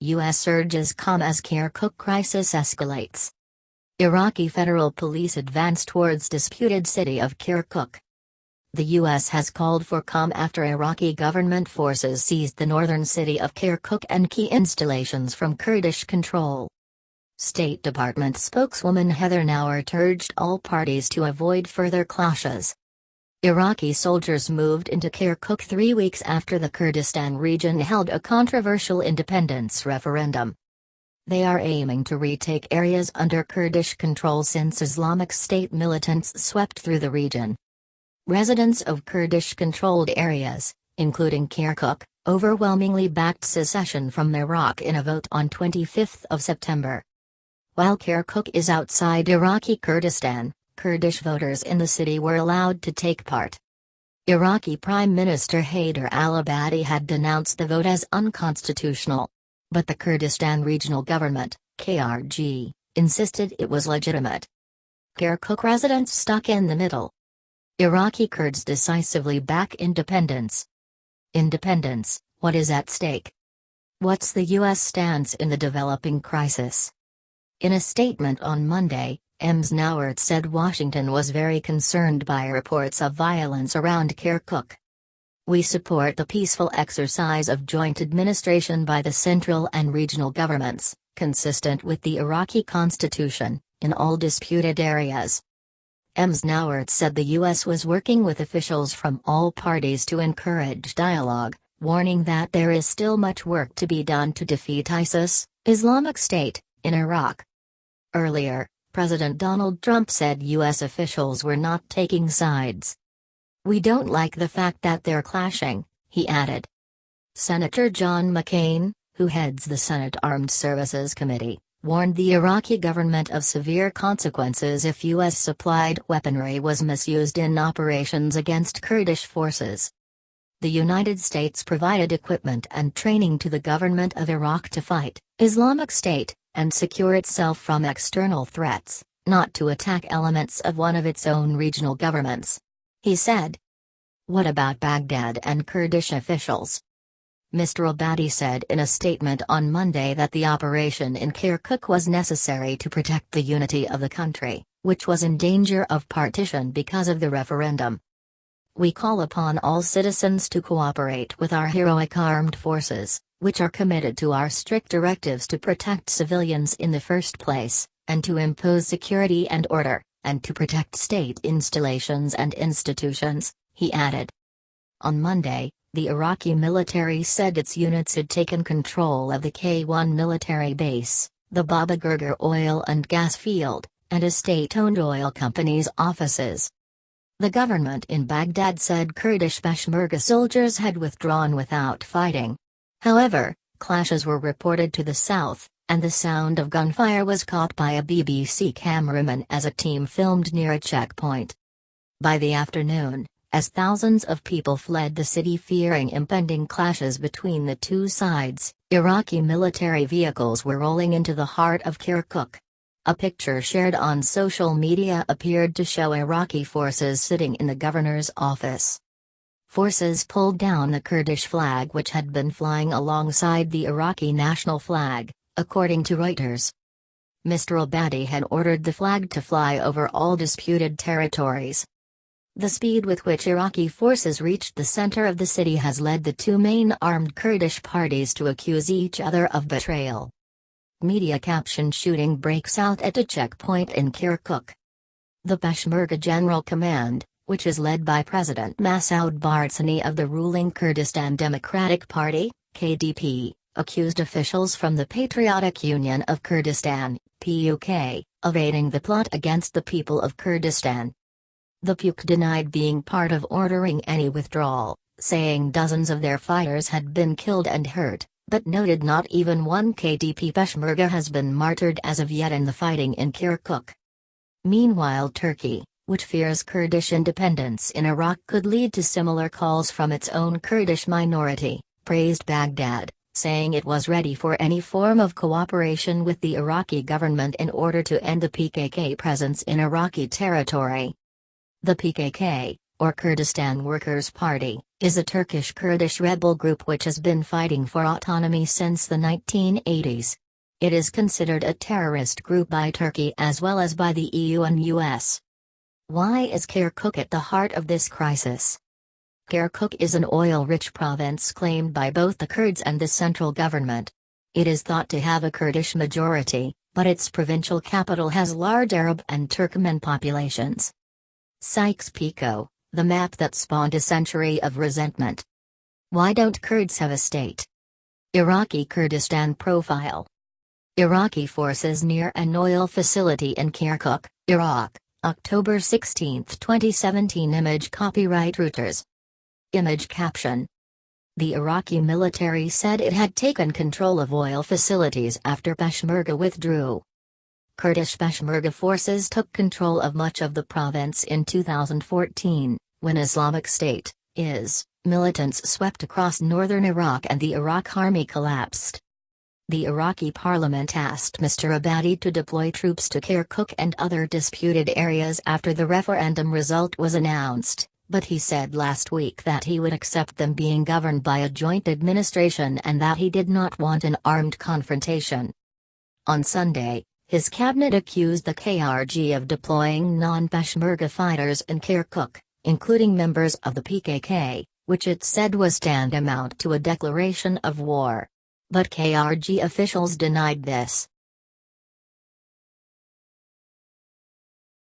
U.S. urges calm as Kirkuk crisis escalates. Iraqi federal police advance towards disputed city of Kirkuk. The U.S. has called for calm after Iraqi government forces seized the northern city of Kirkuk and key installations from Kurdish control. State Department spokeswoman Heather Nauert urged all parties to avoid further clashes. Iraqi soldiers moved into Kirkuk 3 weeks after the Kurdistan region held a controversial independence referendum. They are aiming to retake areas under Kurdish control since Islamic State militants swept through the region. Residents of Kurdish-controlled areas, including Kirkuk, overwhelmingly backed secession from Iraq in a vote on 25 September. While Kirkuk is outside Iraqi Kurdistan, Kurdish voters in the city were allowed to take part. Iraqi Prime Minister Haider al-Abadi had denounced the vote as unconstitutional. But the Kurdistan Regional Government, KRG, insisted it was legitimate. Kirkuk residents stuck in the middle. Iraqi Kurds decisively back independence. Independence, what is at stake? What's the U.S. stance in the developing crisis? In a statement on Monday, Ms. Nauert said Washington was very concerned by reports of violence around Kirkuk. We support the peaceful exercise of joint administration by the central and regional governments, consistent with the Iraqi constitution, in all disputed areas. Ms. Nauert said the U.S. was working with officials from all parties to encourage dialogue, warning that there is still much work to be done to defeat ISIS, Islamic State, in Iraq. Earlier, President Donald Trump said U.S. officials were not taking sides. We don't like the fact that they're clashing, he added. Senator John McCain, who heads the Senate Armed Services Committee, warned the Iraqi government of severe consequences if U.S.-supplied weaponry was misused in operations against Kurdish forces. The United States provided equipment and training to the government of Iraq to fight Islamic State and secure itself from external threats, not to attack elements of one of its own regional governments, he said. What about Baghdad and Kurdish officials? Mr. Abadi said in a statement on Monday that the operation in Kirkuk was necessary to protect the unity of the country, which was in danger of partition because of the referendum. We call upon all citizens to cooperate with our heroic armed forces, which are committed to our strict directives to protect civilians in the first place, and to impose security and order, and to protect state installations and institutions, he added. On Monday, the Iraqi military said its units had taken control of the K-1 military base, the Baba Gurgur oil and gas field, and a state-owned oil company's offices. The government in Baghdad said Kurdish Peshmerga soldiers had withdrawn without fighting. However, clashes were reported to the south, and the sound of gunfire was caught by a BBC cameraman as a team filmed near a checkpoint. By the afternoon, as thousands of people fled the city fearing impending clashes between the two sides, Iraqi military vehicles were rolling into the heart of Kirkuk. A picture shared on social media appeared to show Iraqi forces sitting in the governor's office. Forces pulled down the Kurdish flag which had been flying alongside the Iraqi national flag, according to Reuters. Mr. Abadi had ordered the flag to fly over all disputed territories. The speed with which Iraqi forces reached the center of the city has led the two main armed Kurdish parties to accuse each other of betrayal. Media captioned shooting breaks out at a checkpoint in Kirkuk. The Peshmerga General Command, which is led by President Massoud Barzani of the ruling Kurdistan Democratic Party, KDP, accused officials from the Patriotic Union of Kurdistan, PUK, of aiding the plot against the people of Kurdistan. The PUK denied being part of ordering any withdrawal, saying dozens of their fighters had been killed and hurt, but noted not even one KDP Peshmerga has been martyred as of yet in the fighting in Kirkuk. Meanwhile, Turkey, which fears Kurdish independence in Iraq could lead to similar calls from its own Kurdish minority, praised Baghdad, saying it was ready for any form of cooperation with the Iraqi government in order to end the PKK presence in Iraqi territory. The PKK, or Kurdistan Workers' Party, is a Turkish Kurdish rebel group which has been fighting for autonomy since the 1980s. It is considered a terrorist group by Turkey as well as by the EU and US. Why is Kirkuk at the heart of this crisis? Kirkuk is an oil-rich province claimed by both the Kurds and the central government. It is thought to have a Kurdish majority, but its provincial capital has large Arab and Turkmen populations. Sykes-Picot, the map that spawned a century of resentment. Why don't Kurds have a state? Iraqi Kurdistan profile. Iraqi forces near an oil facility in Kirkuk, Iraq, October 16, 2017. Image copyright Reuters. Image caption. The Iraqi military said it had taken control of oil facilities after Peshmerga withdrew. Kurdish Peshmerga forces took control of much of the province in 2014, when Islamic State, IS, militants swept across northern Iraq and the Iraq army collapsed. The Iraqi parliament asked Mr. Abadi to deploy troops to Kirkuk and other disputed areas after the referendum result was announced, but he said last week that he would accept them being governed by a joint administration and that he did not want an armed confrontation. On Sunday, his cabinet accused the KRG of deploying non-Peshmerga fighters in Kirkuk, including members of the PKK, which it said was tantamount to a declaration of war. But KRG officials denied this.